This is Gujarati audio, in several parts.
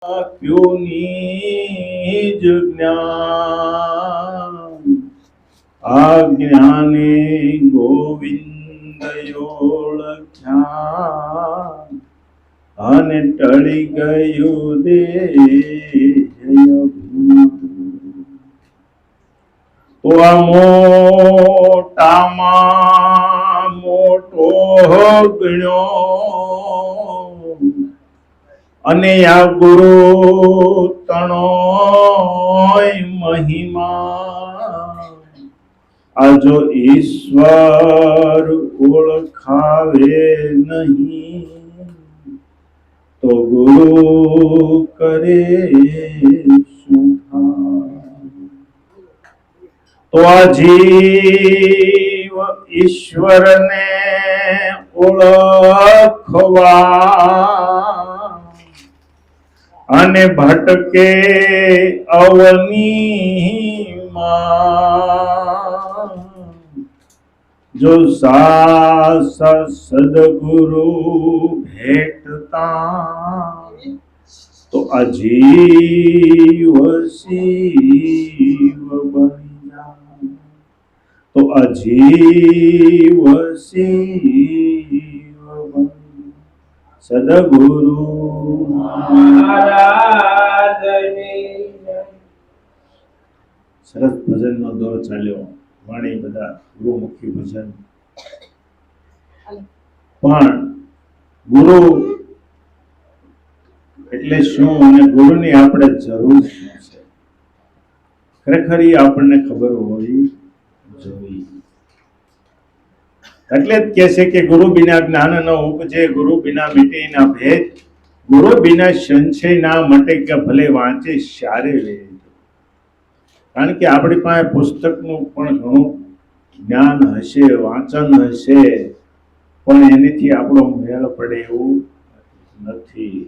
આપ્યું જ જ્ઞાન આ જ્ઞાને ગોવિંદ ઓળખ્યા અને ટળી ગયું તો આ મોટામાં મોટો ગણ્યો અને આ ગુરુ તણોય મહિમા આ જો ઈશ્વર ઓળખાવે નહીં તો ગુરુ કરે શું તો આ જીવ ઈશ્વરને ઓળખવા અને ભટકે અવનીમાં જો સાસા સદગુરુ ભેટતા તો આ જીવ શિવ બની જાય તો આ જીવ શિવ બની સદગુરુ સરસ ભજનનો દોર ચાલ્યો. વાણી બધા ગુરુમુખી ભજન. પણ ગુરુ એટલે શું અને ગુરુની આપણે જરૂર શું છે ખરેખર એ આપણને ખબર હોવી જોઈએ. એટલે જ કહે છે કે ગુરુ બિના જ્ઞાન ન ઉપજે, ગુરુ બિના મિટે ના ભેદ, ગુરુ બિના સંશય ના મટે કે ભલે વાંચે સારે વેદ. કારણ કે આપણી પાસે પુસ્તકનું પણ ઘણું જ્ઞાન હશે, વાંચન હશે, પણ એનીથી આપણો મેળ પડે એવું નથી.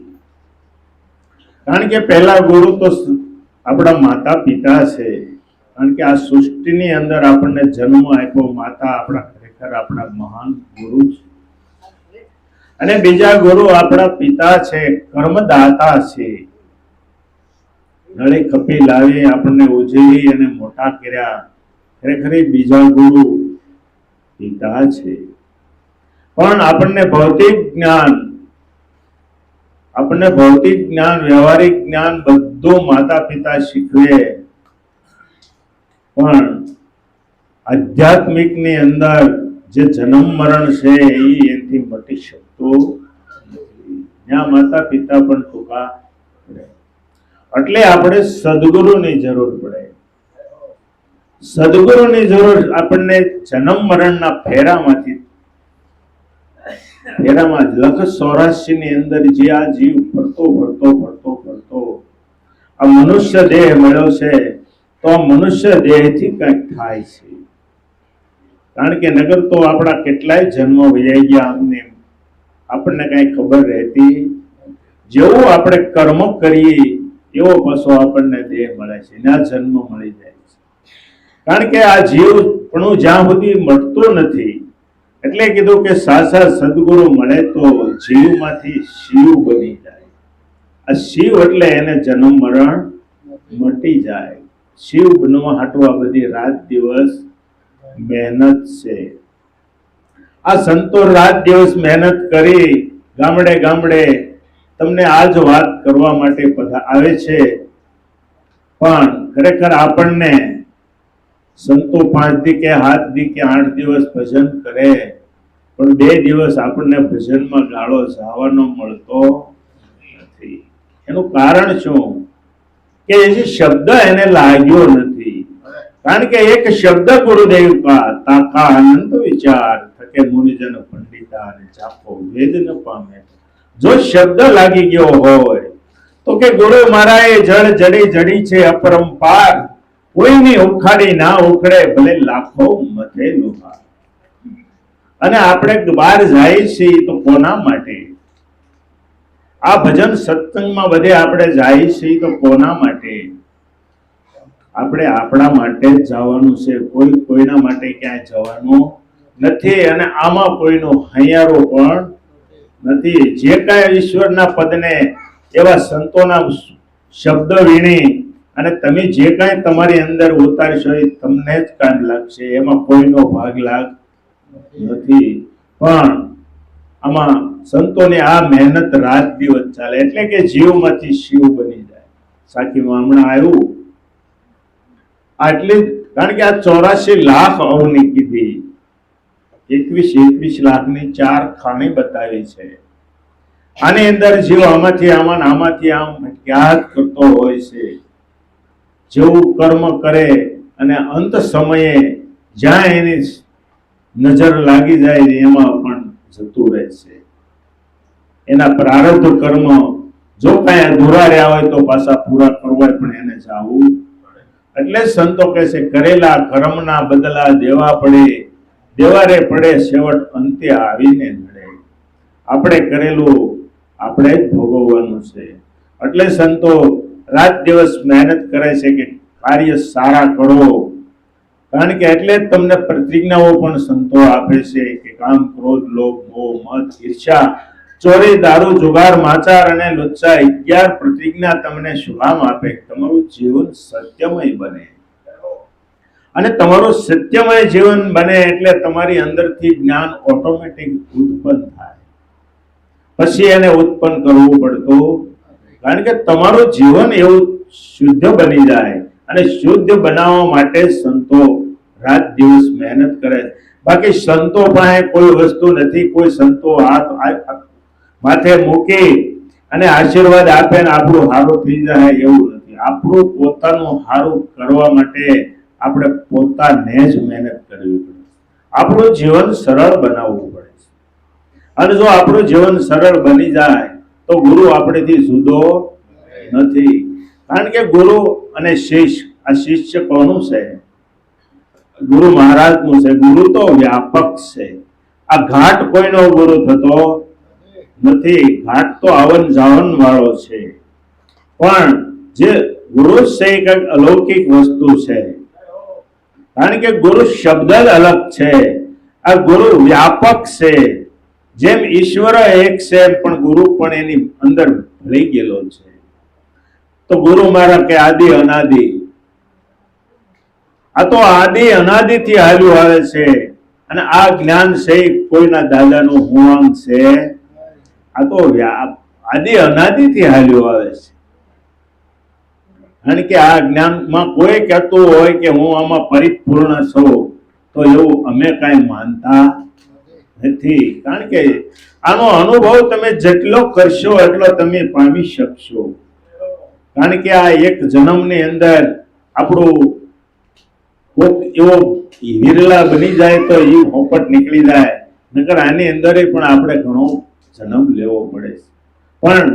કારણ કે પહેલા ગુરુ તો આપણા માતા પિતા છે. કારણ કે આ સૃષ્ટિની અંદર આપણને જન્મ આપ્યો માતા આપણા ખરેખર આપણા મહાન ગુરુ છે. અને બીજા ગુરુ આપણા પિતા છે, કર્મદાતા છે. નળી ખપી લાવી આપણને ઉજવી અને મોટા કર્યા, ખરેખર બીજા ગુરુ પિતા છે. પણ આપણને ભૌતિક જ્ઞાન, વ્યવહારિક જ્ઞાન બધું માતા પિતા શીખવે, પણ આધ્યાત્મિક ની અંદર જે જન્મ મરણ છે એ એથી મટી શકતું નથી. ત્યાં માતા પિતા પણ ટૂંકા પડે. એટલે આપણે સદગુરુની જરૂર પડે. સદગુરુની જરૂર આપણને જન્મ મરણના ફેરામાં લખ 84 ની અંદર જે આ જીવ ફરતો આ મનુષ્ય દેહ મળ્યો છે, તો આ મનુષ્ય દેહથી કંઈક થાય છે. કારણ કે નગર તો આપણા કેટલાય જન્મ વૈયા ગયા, આપણને કઈ ખબર રહેતી. જેવું આપણે કર્મ કરીએ એવો પાછો આપણને દેહ મળે છે, ના જન્મ મળી જાય છે. કારણ કે આ જીવ પણ જ્યાં સુધી મળતું નથી, એટલે કીધું કે સાચા સદગુરુ મળે તો જીવમાંથી શિવ બની જાય. આ શિવ એટલે એને જન્મ મરણ મટી જાય. શિવ બનવા હાટવા બધી રાત દિવસ મહેનત છે. આ સંતો રાત દિવસ મહેનત કરી ગામડે ગામડે તમને આજ વાત કરવા માટે આવે છે. પણ ખરેખર આપણને સંતો 5 દી કે 7 દી કે 8 દિવસ ભજન કરે, પણ 2 દિવસ આપણને ભજનમાં ગાળો જવાનો મળતો નથી. એનું કારણ શું? કે એ શબ્દ એને લાગ્યો નથી. કારણ કે એક શબ્દ ગુરુદેવ કા તાકા અનંત વિચાર થકે મુનિજન પંડિતા અને જાપો વેદ ન પામે. જો શબ્દ લાગી ગયો હોય તો કે ગુરુ મારા એ જળ જડી છે અપરંપાર, કોઈની ઉખાડી ના ઉખડે ભલે લાખો મથે લુહાર. અને આપણે બહાર જાય છીએ તો કોના માટે? આ ભજન સત્સંગમાં બધે આપણે જાય છીએ તો કોના માટે? આપણે આપણા માટે જ જવાનું છે. કોઈના માટે ક્યાંય જવાનું નથી. અને આમાં કોઈનો હૈયારો પણ નથી. જે કાંઈ ઈશ્વરના પદને એવા સંતોના શબ્દ વીણી અને તમે જે કાંઈ તમારી અંદર ઉતારશો એ તમને જ કામ લાગશે, એમાં કોઈનો ભાગ લાગ નથી. પણ આમાં સંતોની આ મહેનત રાત દિવસ ચાલે, એટલે કે જીવમાંથી શિવ બની જાય. સાખીમાં હમણાં આવ્યું આટલી, કારણ કે આ 84 લાખ અવની કીધી, 21 લાખની 4 ખાણી બતાવી છે. આની અંદર જીવ આમાંથી આમાં આમાંથી આમ યાદ કરતો હોય છે. જેવું કર્મ કરે અને અંત સમયે જ્યાં એની નજર લાગી જાય એમાં પણ જતું રહે છે. એના પ્રારબ્ધ કર્મ જો કાંઈ અધૂરા રહ્યા હોય તો પાછા પૂરા કરવા પણ એને જાવું. એટલે સંતો કહે છે, કરેલા કર્મના બદલા દેવા પડે, દેવારે પડે છેવટ અંતે આવીને નડે. આપણે કરેલું આપણે જ ભોગવવાનું છે. એટલે સંતો રાત દિવસ મહેનત કરે છે કે કાર્ય સારા કરો. કારણ કે એટલે જ તમને પ્રતિજ્ઞાઓ પણ સંતો આપે છે કે કામ, ક્રોધ, લોભ, મોહ, મદ, ઈર્ષા, ચોરી, દારૂ, જુગાર, માચાર અને લુચ્ચા 11 પ્રતિજ્ઞા તમને શું કામ આપે? તમારું જીવન સત્યમય બને. અને તમારું સત્યમય જીવન બને એટલે તમારી અંદરથી જ્ઞાન ઓટોમેટિક ઉત્પન્ન થાય. પછી એને ઉત્પન્ન કરવું પડતું, કારણ કે તમારું જીવન એવું શુદ્ધ બની જાય. અને શુદ્ધ બનાવવા માટે સંતો રાત દિવસ મહેનત કરે. બાકી સંતો પાસે કોઈ વસ્તુ નથી. કોઈ સંતો હાથ માથે મૂકી અને આશીર્વાદ આપે ને આપણું સારું થઈ જાય એવું નથી. આપણું પોતાનું સારું કરવા માટે આપણે પોતાને જ મહેનત કરવી પડે. આપણું જીવન સરળ બનાવવું પડે. અને જો આપણું જીવન સરળ બની જાય તો ગુરુ આપણેથી જુદો નથી. કારણ કે ગુરુ અને શિષ્ય, આ શિષ્ય કોનું છે? ગુરુ મહારાજનું છે. ગુરુ તો વ્યાપક છે. આ ઘાટ કોઈનો ગુરુ થતો નથી. ઘાટ તો આવન જાવન વાળો છે. પણ જે ગુરુ છે એ કંઈક અલૌકિક વસ્તુ છે. કારણ કે ગુરુ શબ્દ જ અલગ છે. આ ગુરુ વ્યાપક છે. જેમ ઈશ્વર એક છે પણ ગુરુ પણ એની અંદર લઈ ગયેલો છે. તો ગુરુ મારા કે આદિ અનાદિ, આ તો આદિ અનાદિ થી હાલ્યું આવે છે. અને આ જ્ઞાન છે કોઈના દાદાનું હુવાંગ છે? આ તો આદિ અનાદિ થી હાલ્યું આવે છે. કારણ કે આ જ્ઞાનમાં કોઈ કહેતું હોય કે હું આમાં પરિપૂર્ણ છું, તો એવું અમે કાંઈ માનતા નથી. કારણ કે આનો અનુભવ તમે જેટલો કરશો એટલો તમે પામી શકશો. કારણ કે આ એક જન્મની અંદર આપણું એવો હિરલા બની જાય તો એ હોપટ નીકળી જાય. નકર આની અંદર પણ આપણે ઘણો જન્મ લેવો પડે. પણ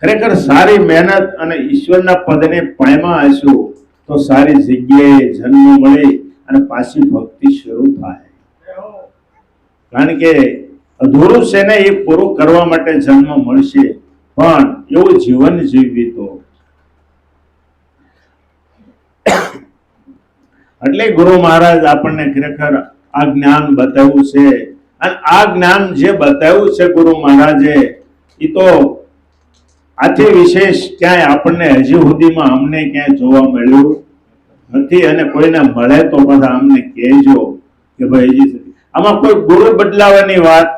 ખરેખર સારી મહેનત અને ઈશ્વરના પદને પામ્યા હશું તો સારી જગ્યાએ જન્મ મળે અને પાછી ભક્તિ શરૂ થાય. કારણ કે અધૂરું છે ને એ પૂરું કરવા માટે જન્મ મળશે. પણ એવું જીવન જીવવી તો એટલે ગુરુ મહારાજ આપણને ખરેખર આ જ્ઞાન બતાવ્યું છે. અને આ જ્ઞાન જે બતાવ્યું છે ગુરુ મહારાજે, એ તો આથી વિશેષ ક્યાંય આપણને હજી સુધીમાં અમને ક્યાંય જોવા મળ્યું નથી. અને કોઈને મળે તો બધા અમને કહેજો કે ભાઈ હજી આમાં કોઈ ગુરુ બદલાવાની વાત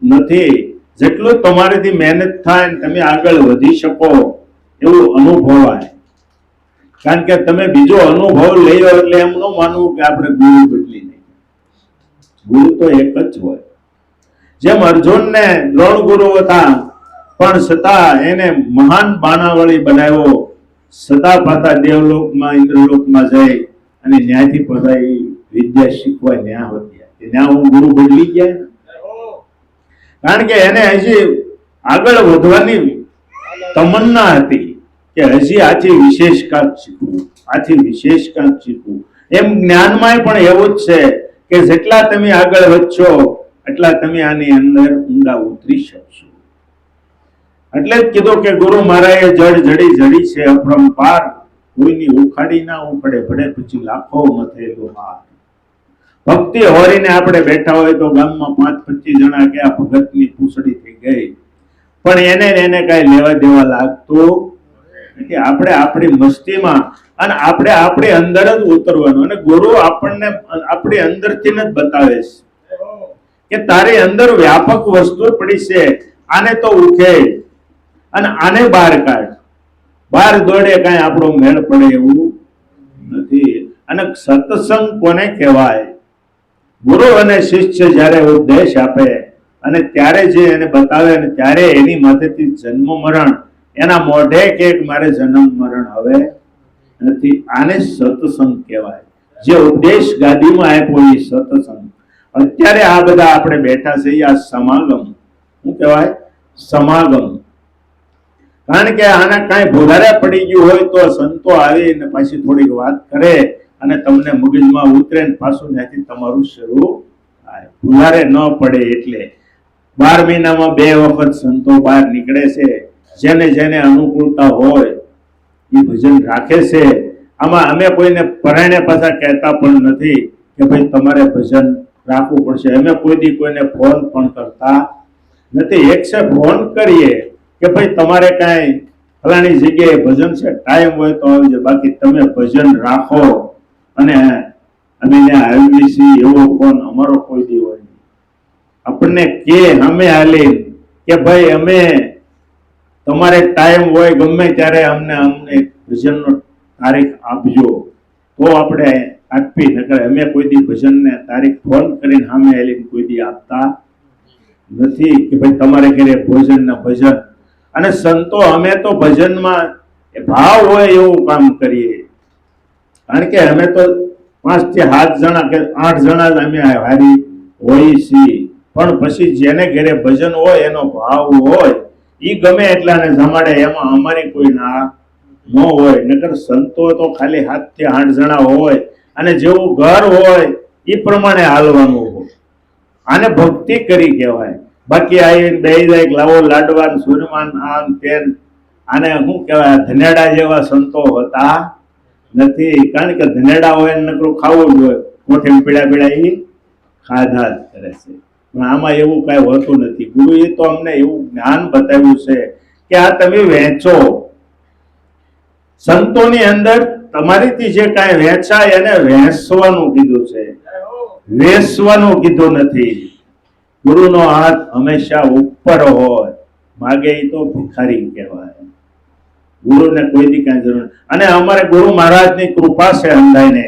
નથી. જેટલું તમારીથી મહેનત થાય ને તમે આગળ વધી શકો એવું અનુભવાય. કારણ કે તમે બીજો અનુભવ લઈ એટલે એમ ન માનવું કે આપણે ગુરુ બદલી નહીં. ગુરુ તો એક જ હોય. જેમ અર્જુનને 3 ગુરુ હતા પણ છતાં એને મહાન બાણાવળી બનાવ્યો. સદા પાછા દેવલોકમાં ઇન્દ્રલોકમાં જાય અને ન્યાયથી પાછા એ વિદ્યા શીખવા ન્યા વધ્યા. ત્યાં હું ગુરુ બદલી ગયા. કારણ કે એને હજી આગળ વધવાની તમન્ના હતી કે હજી આથી વિશેષ કાંક શીખવું, આથી વિશેષ કાંક શીખવું. એમ જ્ઞાનમાં પણ એવું જ છે કે જેટલા તમે આગળ વધશો એટલા તમે આની અંદર ઊંડા ઉતરી શકશો. એટલે જ કીધું કે ગુરુ મહારાજે જડ જડી જડી છે અપરંપાર, કોઈની ઉખાડી ના ઉખડે, ભડે પછી લાખો મથેલો હાર. ભક્તિ હોરીને આપણે બેઠા હોય તો ગામમાં 5-25 જણા કે આ ભગતની પૂછડી થઈ ગઈ, પણ એને ને એને કાંઈ લેવા દેવા લાગતું નથી. આપણે આપણી મસ્તીમાં અને આપણે આપણી અંદર જ ઉતરવાનું, અને ગુરુ આપણને આપણી અંદરથી જ બતાવે છે કે તારી અંદર વ્યાપક વસ્તુ પડી છે, આને તો ઉકેલ અને આને બહાર કાઢ. બહાર દોડે કાંઈ આપણો મેળ પડે એવું નથી. અને સત્સંગ કોને કહેવાય? ગુરુ અને શિષ્ય જ્યારે ઉપદેશ આપે અને ત્યારે જે એને બતાવે અને ત્યારે એની માથેથી જન્મ મરણ, એના મોઢે કે મારે જન્મ મરણ હવે નથી, આને સત્સંગ કહેવાય. જે ઉપદેશ ગાદીમાં આપ્યો એ સત્સંગ. અત્યારે આ બધા આપણે બેઠા છે આ સમાગમ. શું કહેવાય? સમાગમ. કારણ કે આને કાંઈ ભૂલારે પડી ગયું હોય તો સંતો આવીને પાછી થોડીક વાત કરે અને તમને મગજમાં ઉતરે ને પાછું ત્યાંથી તમારું શરૂ થાય. ભૂલારે ન પડે એટલે 12 મહિનામાં 2 વખત સંતો બહાર નીકળે છે. જેને જેને અનુકૂળતા હોય એ ભજન રાખે છે. આમાં અમે કોઈને પરાયણે પાછા કહેતા પણ નથી કે ભાઈ તમારે ભજન રાખવું પડશે. અમે કોઈ દી કોઈને ફોન પણ કરતા નથી. એક છે ફોન કરીએ કે ભાઈ તમારે કાંઈ ફલાણી જગ્યાએ ભજન છે, ટાઈમ હોય તો આવજો, બાકી તમે ભજન રાખો અને અમે ત્યાં આવીએ છીએ એવો ફોન અમારો કોઈ દી હોય નહીં. આપણને કે અમે હાલી કે ભાઈ અમે તમારે ટાઈમ હોય ગમે ત્યારે અમને ભજનનો તારીખ આપજો તો આપણે આપી. નકર અમે કોઈ દી ભજનને તારીખ ફોન કરીને સામે હાલીને કોઈ દી આપતા નથી કે ભાઈ તમારે ઘરે ભોજન ને ભજન. અને સંતો અમે તો ભજનમાં ભાવ હોય એવું કામ કરીએ. કારણ કે અમે તો 5 થી 7 જણા કે 8 જણા જ અમે હારી હોઈએ છીએ, પણ પછી જેને ઘરે ભજન હોય એનો ભાવ હોય ઈ ગમે એટલાને જમાડે, એમાં અમારી કોઈ ના ન હોય. નકર સંતો તો ખાલી 7 થી 8 જણા હોય અને જેવું ઘર હોય એ પ્રમાણે હાલવાનું હોય. આને ભક્તિ કરી કહેવાય. બાકી આવીને બેહી જાય લાવો લાડવાન સુરમાન આમ તેન, આને શું કહેવાય? ધનેડા જેવા સંતો હતા નથી. કારણ કે ધનેડા હોય ને નકરું ખાવું જ હોય, કોઠે પીડા પીડા એ ખાધા જ કરે છે. પણ આમાં એવું કાંઈ હોતું નથી. ગુરુએ તો અમને એવું જ્ઞાન બતાવ્યું છે કે આ તમે વહેંચો. સંતોની અંદર તમારીથી જે કાંઈ વહેંચાય એને વહેંચવાનું કીધું છે, વેચવાનું કીધું નથી. ગુરુનો હાથ હંમેશા ઉપર હોય, માગે એ તો ભિખારી કહેવાય. ગુરુને કોઈ દી કાંઈ જરૂર. અને અમારે ગુરુ મહારાજની કૃપા છે અંધાઈને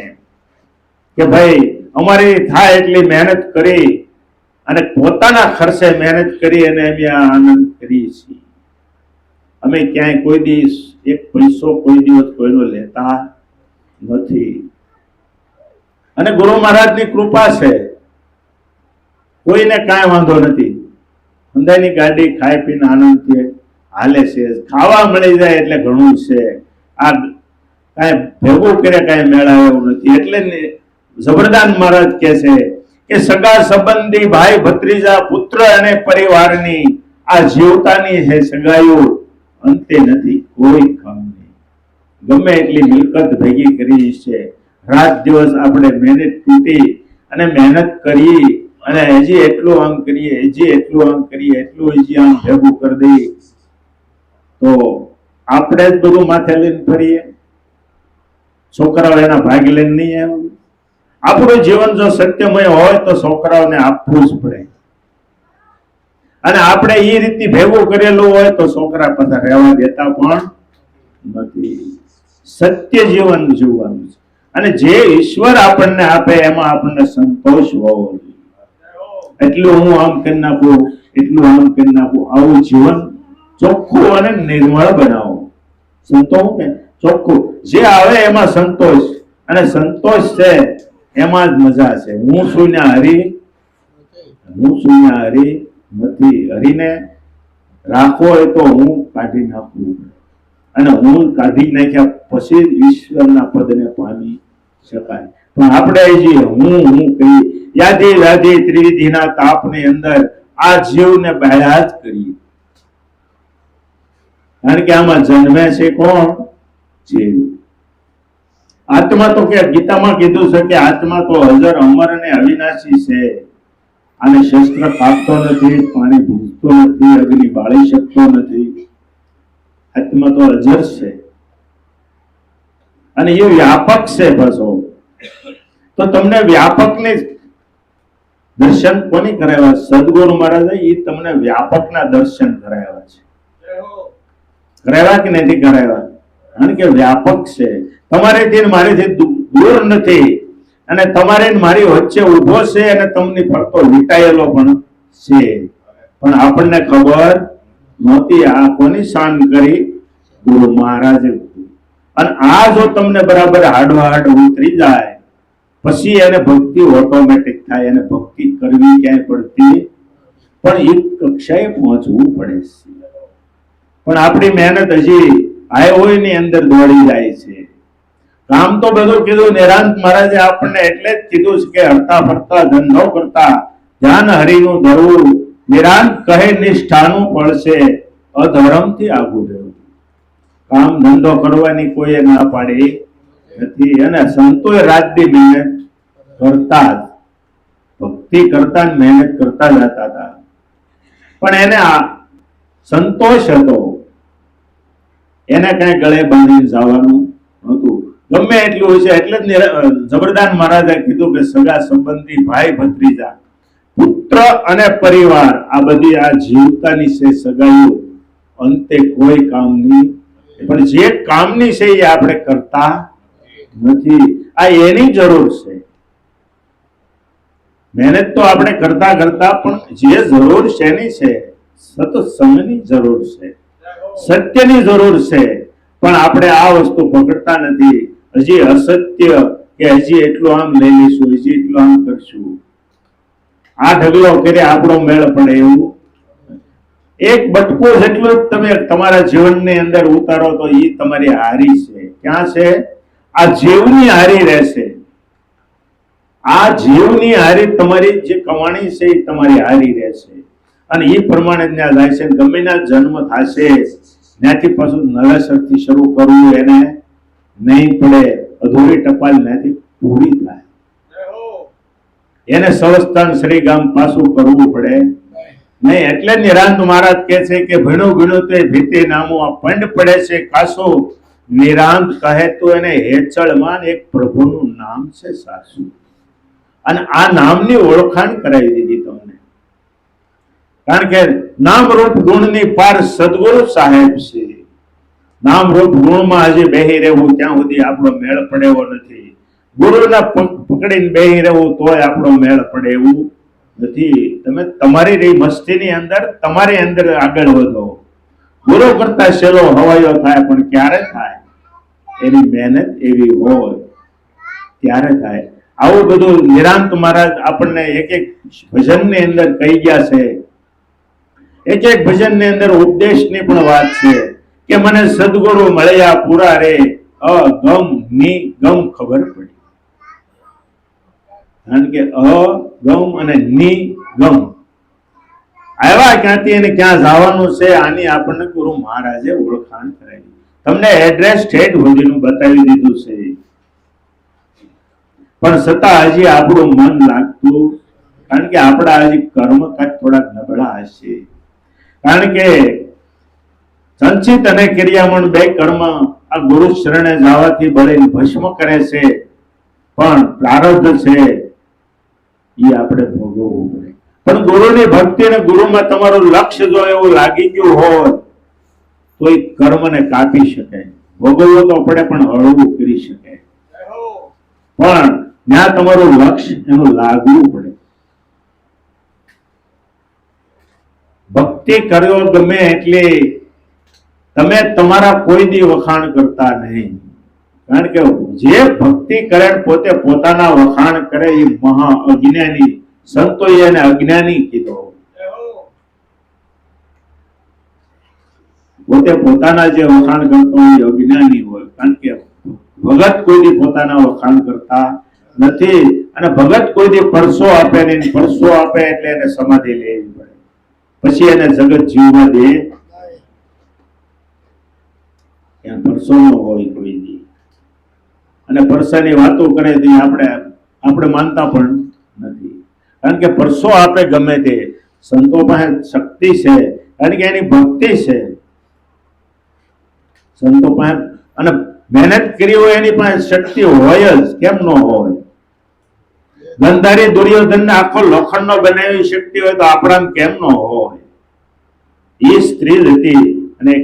કે ભાઈ અમારી થાય એટલી મહેનત કરી અને પોતાના ખર્ચે મહેનત કરી અને અમે આ આનંદ કરીએ છીએ. અમે ક્યાંય કોઈ દિવસ 1 પૈસો કોઈ દિવસ કોઈનો લેતા નથી. અને ગુરુ મહારાજની કૃપા છે, કોઈને કાંઈ વાંધો નથી. અંધાઈની ગાડી ખાઈ પીને આનંદથી હાલે છે. ખાવા મળી જાય એટલે ઘણું છે. આ કાંઈ ભેગું કરે કાંઈ મેળા એવું નથી. એટલે જબરદાન મહારાજ કહે છે કે સગા સંબંધી ભાઈ ભત્રીજા પુત્ર અને પરિવારની આ જીવતાની હે સગાઈઓ અંતે નથી કોઈ કામ નહીં. ગમે એટલી મિલકત ભેગી કરી છે, રાત દિવસ આપણે મહેનત તૂટી અને મહેનત કરી અને હજી એટલું આમ કરીએ, હજી એટલું આમ કરીએ, એટલું હજી આમ ભેગું કરી દઈએ તો આપણે જ બધું માથે લઈને ફરીએ. છોકરાઓ એના ભાગ લઈને નહીં આવે. આપણું જીવન જો સત્યમય હોય તો છોકરાઓને આપવું જ પડે. અને આપણે એ રીતે ભેગું કરેલું હોય તો છોકરા પાછા રહેવા દેતા પણ નથી. સત્ય જીવન જીવવાનું છે. અને જે ઈશ્વર આપણને આપે એમાં આપણને સંતોષ હોવો જોઈએ. એટલું હું આમ કરી નાખું, એટલું આમ કરી નાખું, આવું જીવન ચોખ્ખું અને નિર્મળ બનાવો. સંતો કે ચોખ્ખું જે આવે એમાં સંતોષ, અને સંતોષ છે એમાં જ મજા છે. હું છું ને હરી, હું છું ને હરી નથી. હરીને રાખવો હોય તો હું કાઢી નાખવું, અને હું કાઢી નાખ્યા પછી જ ઈશ્વરના પદને પામી શકાય. પણ આપણે હજી હું કહી યાદી વ્યાધી ત્રિવિધિના તાપની અંદર આ જીવને બહેરા જ કરીએ. કારણ કે આમાં જન્મે છે કોણ? જીવ. આત્મા તો કે ગીતામાં કીધું છે કે આત્મા તો અજર અમર અને અવિનાશી છે. આને શસ્ત્ર કાપતો નથી, પાણી ભૂજતું નથી, અગ્નિ બાળી શકતો નથી. આત્મા તો અજર છે અને એ વ્યાપક છે. બસો તો તમને વ્યાપકને દર્શન કોની કરાવ્યા? સદગુરુ મહારાજે એ તમને વ્યાપકના દર્શન કરાવ્યા છે. કરાવ્યા કે નથી કરાવ્યા? કારણ કે વ્યાપક છે, તમારેથી મારેથી દૂર નથી અને તમારે મારી વચ્ચે ઊભો છે અને તમને ફરતો વીંટાયેલો પણ છે. પણ આપણને ખબર નહોતી. આ કોની શાન કરી? ગુરુ મહારાજે. અને આ જો તમને બરાબર હાડવાહાડ ઉતરી જાય પછી એને ભક્તિ ઓટોમેટિક થાય. અને ભક્તિ કરવી ક્યાંય પડતી પણ એક કક્ષાએ પહોંચવું પડે છે. પણ આપણી મહેનત હજી હાઈવે ની અંદર દોડી જાય છે. કામ તો બધું કીધું. નિરાંત મહારાજે આપણને એટલે જ કીધું છે કે હરતા ફરતા ધંધો કરતા ધ્યાન હરિનું ધરવું, નિરાંત કહે નિષ્ઠાનું પડશે, અધર્મથી આગું રહેવું. કામ ધંધો કરવાની કોઈ ના પાડી નથી. અને સંતોએ રાતની મહેનત કરતા જ, ભક્તિ કરતા મહેનત કરતા જતા હતા. પણ એને આ સંતોષ હતો, એને કઈ ગળે બાંધીને જવાનું નહોતું. ગમે એટલું હોય છે. એટલે જ જબરદાન મહારાજે કીધું કે સગા સંબંધી, ભાઈ ભત્રીજા, પુત્ર અને પરિવાર, આ બધી આ જીવતાની છે સગાઈઓ, અંતે કોઈ કામની. પણ જે કામની છે એ આપણે કરતા નથી. આ એની જરૂર છે. મહેનત તો આપણે કરતા કરતા પણ જે જરૂર શેની છે? સત્સંગની જરૂર છે, સત્યની જરૂર છે. પણ આપણે આ વસ્તુ પકડતા નથી. હજી અસત્ય કે હજી એટલું આમ લઈ લઈશું, હજી એટલું આમ કરશું. આ ઢગલો કરે આપણો મેળ પડે એવું. એક બટકો જેટલો જ તમે તમારા જીવનની અંદર ઉતારો તો એ તમારી હારી છે. ક્યાં છે? આ જીવની હારી રહેશે. આ જીવની હારી તમારી જે કમાણી છે એ તમારી હારી રહેશે. અને એ પ્રમાણે ત્યાં જાય છે. ગમે ના જન્મ થશે ત્યાંથી પાછું નવેસરથી શરૂ કરવું એને નહીં પડે. અધૂરી ટપાલ ત્યાંથી પૂરી થાય. એને સંસ્થાન શ્રીગામ પાછું કરવું પડે નહીં. એટલે નિરાંત મહારાજ કહે છે કે ભીણું ભીણું તે ભીતે નામું આ પંડ પડે છે કાસો. નિરાંત કહે તો એને હેચળમાં એક પ્રભુનું નામ છે સાસુ. અને આ નામની ઓળખાણ કરાવી દીધી તમને. કારણ કે નામ રૂપ ગુણની પાર સદગુરુ સાહેબ છે. નામ રૂપ ગુણમાં હજી બેહી રહેવું ત્યાં સુધી આપણો મેળ પડે એવો નથી. ગુરુના પકડીને બેહી રહેવું તોય આપણો મેળ પડે એવું નથી. તમે તમારી રહી મસ્તીની અંદર તમારી અંદર આગળ વધો. ગુરુ કરતા સેલો હવાયો થાય, પણ ક્યારે થાય? એની મહેનત એવી હોય ત્યારે થાય. આવું બધું નિરાંત મહારાજ આપણને એક એક ભજનની અંદર કહી ગયા છે. એક એક ભજનની અંદર ઉપદેશની પણ વાત છે કે મને સદગુરુ મળ્યા પૂરા રે, અગમ ની ગમ ખબર પડી. કારણ કે અગમ અને ની ગમ આવ્યા ક્યાંથી અને ક્યાં જવાનું છે આની આપણને ગુરુ મહારાજે ઓળખાણ કરાવી. તમને એડ્રેસ સ્ટેટ સુધીનું બતાવી દીધું છે. પણ છતાં હજી આપણું મન લાગતું, કારણ કે આપણા હજી કર્મ કાંઈક થોડાક નબળા હશે. કારણ કે સંચિત અને ક્રિયામણ બે કર્મ આ ગુરુ શરણે જવાથી બળીને ભસ્મ કરે છે. પણ પ્રારબ્ધ છે એ આપણે ભોગવવું પડે. પણ ગુરુની ભક્તિ અને ગુરુમાં તમારું લક્ષ્ય જો એવું લાગી ગયું હોય તો એ કર્મને કાપી શકાય. ભોગવવું તો પડે પણ હળવું કરી શકાય. પણ ત્યાં તમારું લક્ષ્ય એનું લાગવું પડે. ભક્તિ કર્યો ગમે એટલે તમે તમારા કોઈ દી વખાણ કરતા નહીં. કારણ કે જે ભક્તિ કરે પોતે પોતાના વખાણ કરે એ મહા અજ્ઞાની. સંતોએ એને અજ્ઞાની કીધો. પોતે પોતાના જે વખાણ કરતો હોય અજ્ઞાની હોય. કારણ કે ભગત કોઈ દી પોતાના વખાણ કરતા નથી. અને ભગત કોઈ દી પરસો આપે નહીં. પરસો આપે એટલે એને સમાધિ લેવી પડે, પછી એને જગત જીવવા દે. ત્યાં પરસો ન હોય કોઈ દી. અને પરસાની વાતો કરે તો આપણે માનતા પણ નથી. કારણ કે પરસો આપે ગમે તે, સંતો પાસે શક્તિ છે કારણ કે એની ભક્તિ છે. સંતો પાસે અને મહેનત કરી હોય એની પાસે શક્તિ હોય જ, કેમ ન હોય? ગંધારી દુર્યોધન આખો લોખંડનો બનાવી શક્તિ હોય તો આપણા કેમ ન હોય? એ સ્ત્રી જ હતી અને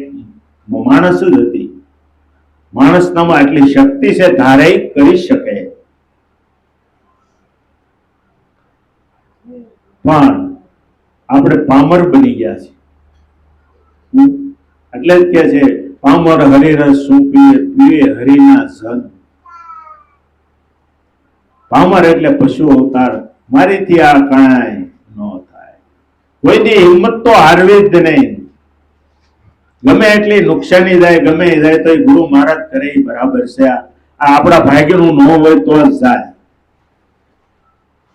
માણસ જ હતી. માણસનામાં એટલી શક્તિ છે, ધારે કરી શકે. પણ આપણે પામર બની ગયા છે. એટલે જ કે છે પામર હરિરસ શું પીએ, પીવે હરિના જન. પામર એટલે પશુ અવતાર, મારીથી આ કાંઈ ન થાય. કોઈની હિંમત તો હારવી જ નહીં. ગમે એટલી નુકસાની જાય, ગમે જાય તો ગુરુ મહારાજ કરે એ બરાબર છે. આ આપણા ભાગ્યનું ન હોય તો જ જાય.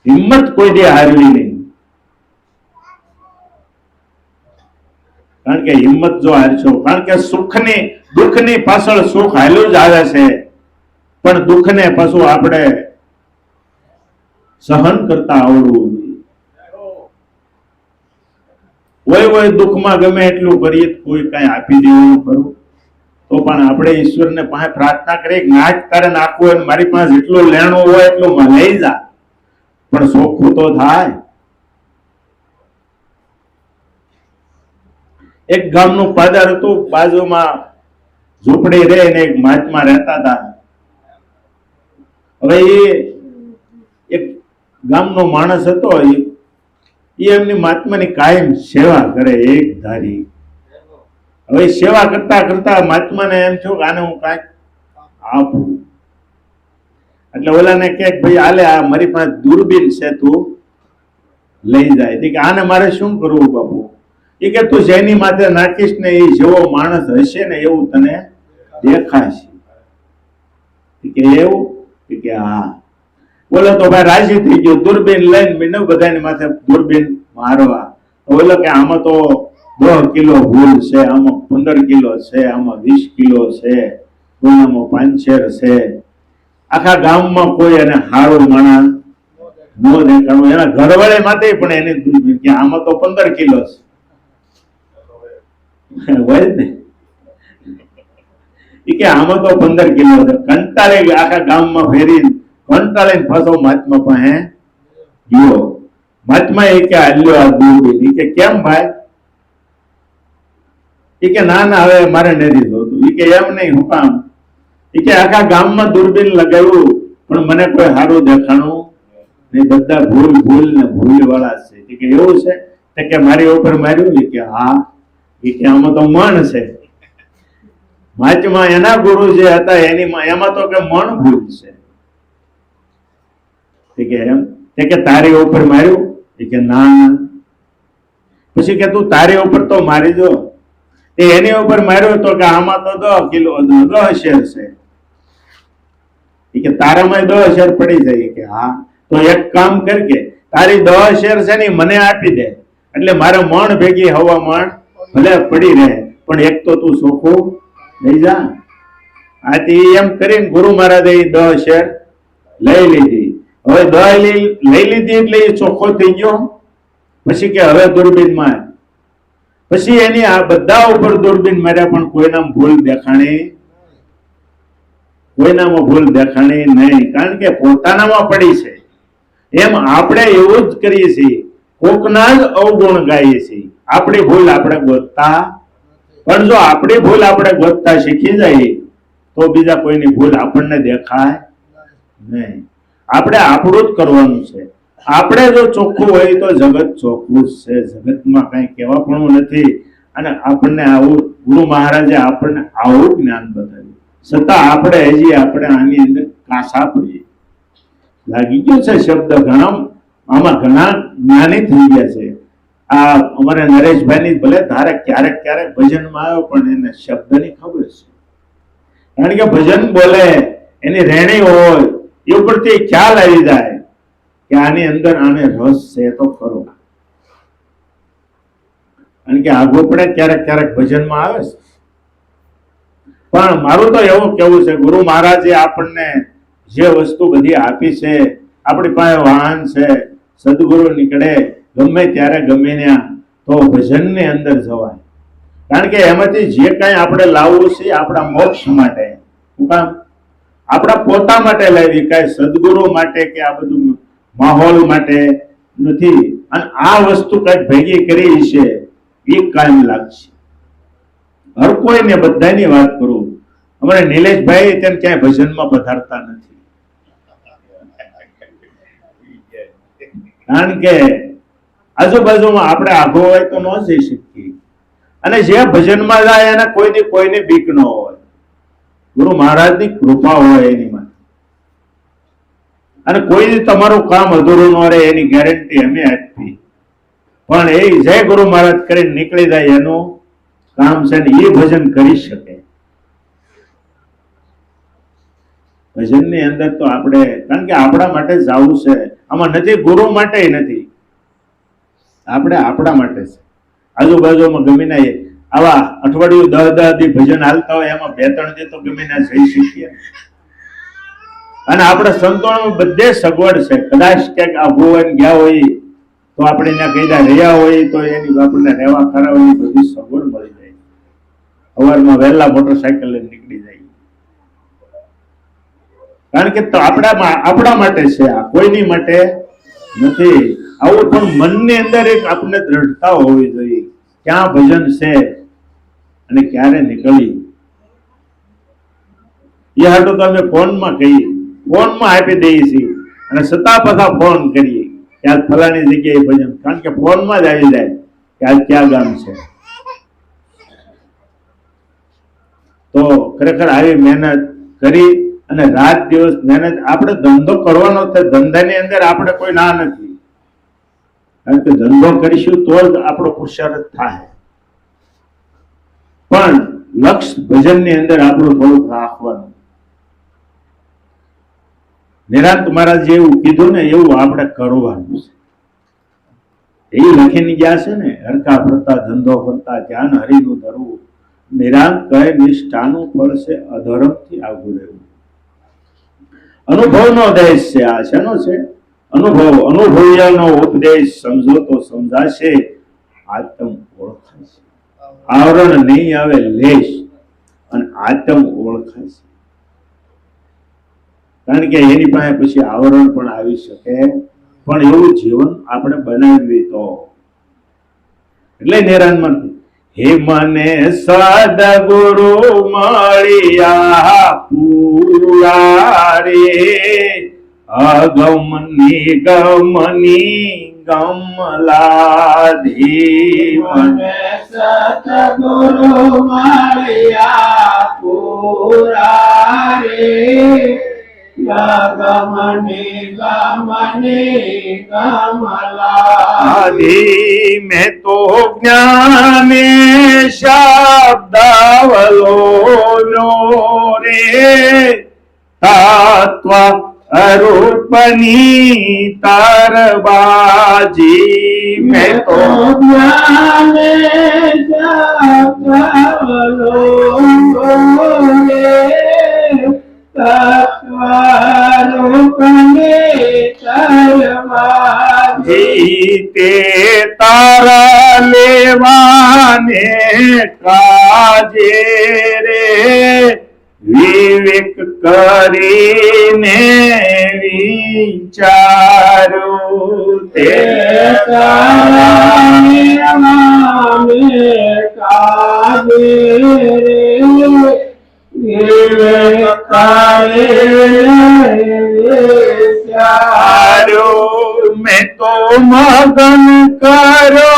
હિંમત કોઈ દે હારવી નહીં. કારણ કે હિંમત જો હારશો, કારણ કે સુખની દુઃખની પાછળ સુખ હાલ્યું જ આવે છે, પણ દુઃખને પાછું આપણે સહન કરતા આવડવું જોઈએ. કોઈ દુઃખમાં ગમે એટલું કરીએ કોઈ કઈ આપી દેવું ખરું, તો પણ આપણે ઈશ્વરને પાસે પ્રાર્થના કરીએ નાચ તારે નાખવું હોય, મારી પાસે જેટલું લેણું હોય એટલું લઈ જા, પણ ચોખ્ખું તો થાય. એક ગામનું પાદર હતું, બાજુમાં ઝૂંપડી રહે ને એક મહાત્મા રહેતા હતા. હવે એ એક ગામનો માણસ હતો, એ એમની મહાત્માની કાયમ સેવા કરે એક ધારી. હવે સેવા કરતા કરતા મહાત્માને એમ થયું કે આને હું કાંઈક આપું. એટલે ઓલાને કે ભાઈ આલે, આ મારી પાસે દૂરબીન છે, તું લઈ જાય. કે આને મારે શું કરવું બાપુ? એ કે તું જેની માથે નાખીશ ને એ જેવો માણસ હશે ને એવું તને દેખાશે. કે એવું? કે હા. બોલો તો ભાઈ રાજી થઈ ગયો, દૂરબીન લઈને મીંડો બધાની માથે દૂરબીન મારવા. બોલો કે આમાં તો 10 કિલો ભૂલ છે, આમાં 15 કિલો છે, આમાં 20 કિલો છે, કોઈનામાં 5 શેર છે. આખા ગામમાં કોઈ એને હારું માણસ ન દેખાડવું. એના ઘરવાળે માથે પણ એની દૂરબીન કે આમાં તો 15 કિલો છે હોય ને. કે આમાં તો 15 કિલો છે. કંટાળે આખા ગામમાં ફેરી કંટાળીને પાછો મહાત્મા પાસે ગયો. મહાત્મા એ કે હાલ્યો આ દૂરબીન. કે કેમ ભાઈ? કે ના ના હવે મારે નથી જોતું. કે એમ નહીં, હું કામ? કે આખા ગામમાં દૂરબીન લગાવ્યું પણ મને કોઈ સારું દેખાણું નહીં, બધા ભૂલ ભૂલ ને ભૂલ વાળા છે. કે એવું છે? કે મારી ઉપર માર્યું? કે હા. કે આમાં તો મન છે. મહાત્મા એના ગુરુ જે હતા એની એમાં તો કે મન ભૂલ છે. કે એમ? કે તારી ઉપર માર્યું? કે ના ના. પછી કે તું તારી ઉપર તો મારી દો. એની ઉપર માર્યો તો કે આમાં તો 10 કિલો 10 શેર છે. કે તારામાં 10 શેર પડી જાય. કે હા. તો એક કામ કર, કે તારી 10 શેર છે ને મને આપી દે, એટલે મારે મણ ભેગી હવા મણ ભલે પડી રહે, પણ એક તો તું ચોખ્ખું લઈ જા. આથી એમ કરીને ગુરુ મહારાજે 10 શેર લઈ લીધી. હવે 10 લઈ લીધી એટલે એ ચોખ્ખો થઈ ગયો. પછી કે હવે દૂરબીન માં, પછી એની આ બધા ઉપર દૂરબીન માર્યા પણ કોઈનામાં ભૂલ દેખાણી, કોઈનામાં ભૂલ દેખાણી નહીં, કારણ કે પોતાનામાં પડી છે. એમ આપણે એવું જ કરીએ છીએ, કોકના જ અવગુણ ગાઈએ છીએ. આપણી ભૂલ આપણે ગોતતા, પણ જો આપણી ભૂલ આપણે ગોતતા શીખી જાય તો બીજા કોઈની ભૂલ આપણને દેખાય નહીં. આપણે આપણું જ કરવાનું છે. આપણે જો ચોખ્ખું હોય તો જગત ચોખ્ખું જ છે. જગતમાં કઈ કહેવા પણ નથી. અને આપણને આવું ગુરુ મહારાજે આપણને આવું જ્ઞાન બતાવ્યું, છતાં આપણે હજી આપણે આની અંદર કાસા પડીએ. લાગી ગયો છે શબ્દ ઘણા, આમાં ઘણા જ્ઞાની થઈ ગયા છે. આ અમારે નરેશભાઈની ભલે ધારે ક્યારેક ક્યારેક ભજનમાં આવ્યો પણ એને શબ્દની ખબર છે. કારણ કે ભજન બોલે એની રેણી હોય એ ઉપરથી ખ્યાલ આવી જાય કે આની અંદર આને રસ છે તો ખરો. કારણ કે આગો પડે ક્યારેક ક્યારેક ભજનમાં આવે છે. પણ મારું તો એવું કેવું છે, ગુરુ મહારાજે આપણને જે વસ્તુ બધી આપી છે, આપણી પાસે વાહન છે, સદગુરુ નીકળે ગમે ત્યારે ગમે ત્યાં તો ભજનની અંદર જવાય. કારણ કે એમાંથી જે કાંઈ આપણે લાવવું છે આપણા મોક્ષ માટે, શું કામ? આપણા પોતા માટે લાવી, કાંઈ સદગુરુ માટે કે આ બધું માહોલ માટે નથી. અને આ વસ્તુ કંઈક ભેગી કરી છે એ કાયમ લાગશે. હર કોઈને બધાની વાત કરું, અમારે નિલેશભાઈ તેમ ક્યાંય ભજનમાં પધારતા નથી. કારણ કે આજુબાજુમાં આપણે આઘો હોય તો ન જઈ શકીએ, અને જે ભજનમાં જાય એને કોઈને બીક ન હોય. ગુરુ મહારાજની કૃપા હોય એની માટે. અને કોઈ તમારું કામ અધૂરું ન રહે એની ગેરંટી અમે આપી. પણ એ જય ગુરુ મહારાજ કરીને નીકળી જાય એનું કામ છે ને એ ભજન કરી શકે. ભજનની અંદર તો આપણે, કારણ કે આપણા માટે જ આવું છે, આમાં નથી ગુરુ માટે નથી, આપણે આપણા માટે છે. આજુબાજુમાં ગમે ના આવા અઠવાડિયું 10 દી ભજન હાલતા હોય એમાં 2-3 દી તો ગમે ના જઈ શકીએ. અને આપણે સંતોમાં બધે સગવડ છે. કદાચ ક્યાંક આઘું હોય ગયા હોય તો આપણે ત્યાં કઈદા રહ્યા હોય તો એની આપણને રહેવા ખરાવાની બધી સગવડ મળી જાય. સવારમાં વહેલા મોટરસાયકલ લઈને નીકળી જાય. કારણ કે આપણા માટે છે, આ કોઈની માટે નથી. આવું પણ મનની અંદર એક આપણને દ્રઢતા હોવી જોઈએ, ક્યાં ભજન છે અને ક્યારે નીકળી. એ હાટું તો અમે ફોનમાં કહીએ, ફોનમાં આપી દઈએ છીએ અને છતાં પાછા ફોન કરીએ કે આજ ફલાણી જગ્યાએ ભજન. કારણ કે ફોનમાં જ આવી જાય કે આજ ક્યાં ગામ છે. તો ખરેખર આવી મહેનત કરી અને રાત દિવસ મહેનત, આપણે ધંધો કરવાનો છે. ધંધાની અંદર આપણે કોઈ ના નથી, કારણ કે ધંધો કરીશું તો જ આપણો પુરુષાર્થ થાય. પણ લક્ષ્ય ભજનની અંદર આપણું થોડુંક રાખવાનું. નિરાંત મહારાજ એવું કીધું ને એવું આપણે કરવાનું છે. એ લખીને ગયા છે ને, હરકા ફરતા ધંધો કરતા ધ્યાન હરિનું ધરવું, નિરાંત કહે નિષ્ઠાનું ફળ છે અધર્મથી આગળ રહેવું. અનુભવનો દેશ છે. આ શેનો છે? અનુભવ્યનો ઉપદેશ સમજો તો સમજાશે, આત્મ ઓળખાશે. આવરણ નહીં આવે લેશ અને આત્મ ઓળખાશે. કારણ કે એની પાસે પછી આવરણ પણ આવી શકે, પણ એવું જીવન આપણે બનાવીએ તો. એટલે નિરાંતમાં હે મને સદગુરુ મળ્યા પૂરા રે, અગમની ગમની ગમલાધી. મને સદગુરુ મળ્યા પૂરા રે, ગમની ગમલાધી. મેં તો જ્ઞાને શબ્દાવલોવ્યો રે, તત્વ અરૂપની તરબાજી. મેં તો જ્ઞાને શબ્દાવલોવ્યો રે, જીતે તારા લેવાને કાજે રે, વિવેક કરીને વિચારું તે તારા લેવાને કાજે રે, મેં તો મગન કરો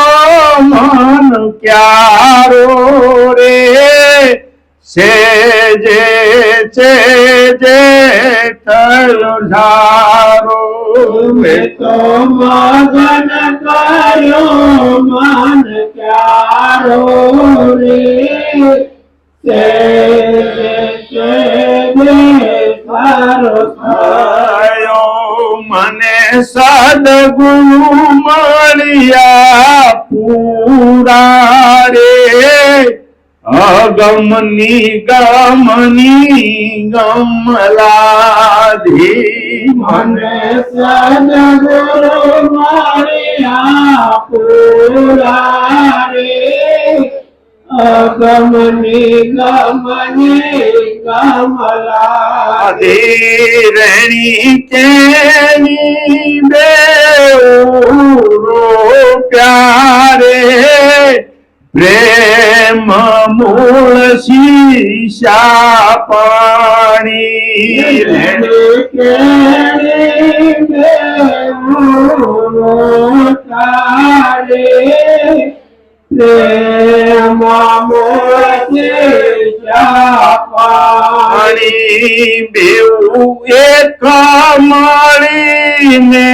મન ક્યારો રે, છે જે થયો ધારો. મેં તો મગન કર્યો મન ક્યારો રે, મને સદગુરુ મળ્યા પૂરા રે, અગમની ગમની ગમલાધી મને સદગુરુ મળ્યા પૂરા રે અગમની ગમની ગમલા રેણી કેની બેઉરો પ્યારે પ્રેમ મૂળ શીશા પાણી પાણી બેઉ એક મળીને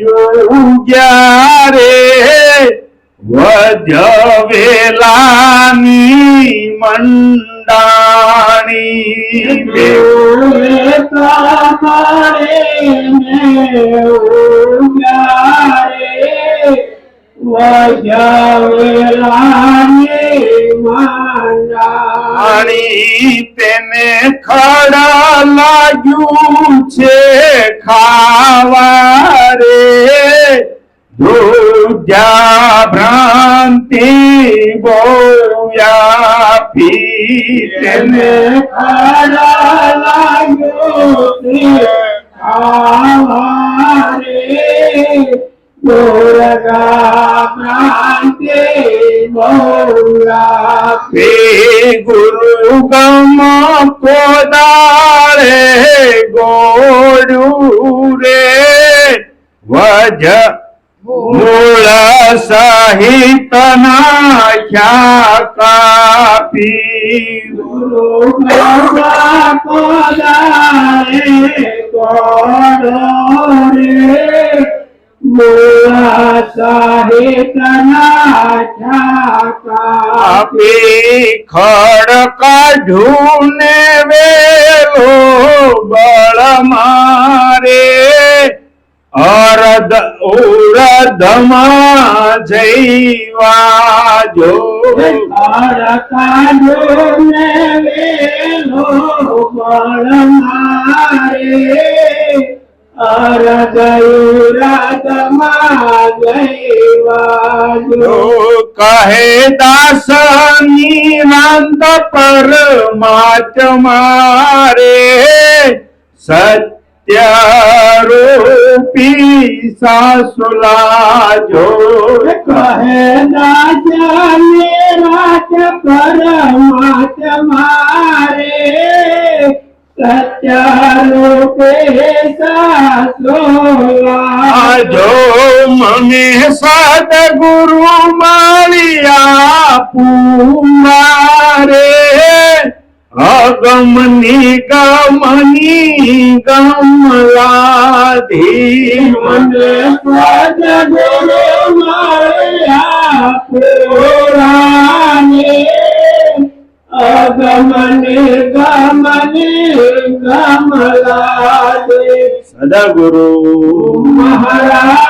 યોગ્યા રે વજવેલાની મંડાણી પાણી તેને ખડા લાગ્યું છે ખાવા રે દુર્જા ભ્રાંતિ બોયાપી તેને ખડા લાગ્યો દુર્ગા પ્રાંતે બોયાપી ગુરુ ગમ કોદારે ગોડું રે વજ મૂળ સહિત નાખ્યા કાપી ગુરુ કોદારે ગોડો રે મૂળ સહિત નાખ્યા કાપી ખડ કાઢું ને વેલો બળ મારે અરદ ઉરદમાં જઈવા જો કાઢો ને વેલો બળ મારે અરદયુરદમાં જઈવાજો કહે દાસની નંદ પરમાત્મા રે સત્યરૂપી સાસુલાજો કહે દાસને રાજ પરમાત્મા રે સત્યરૂપે સાસુલા જો મને સદગુરુ મળ્યા પૂરા રે અગમની ગમની ગમલાધી મને સદગુરુ મળ્યા પૂરા રે અગમની ગમની ગમલા દે સદગુરુ મહારાજ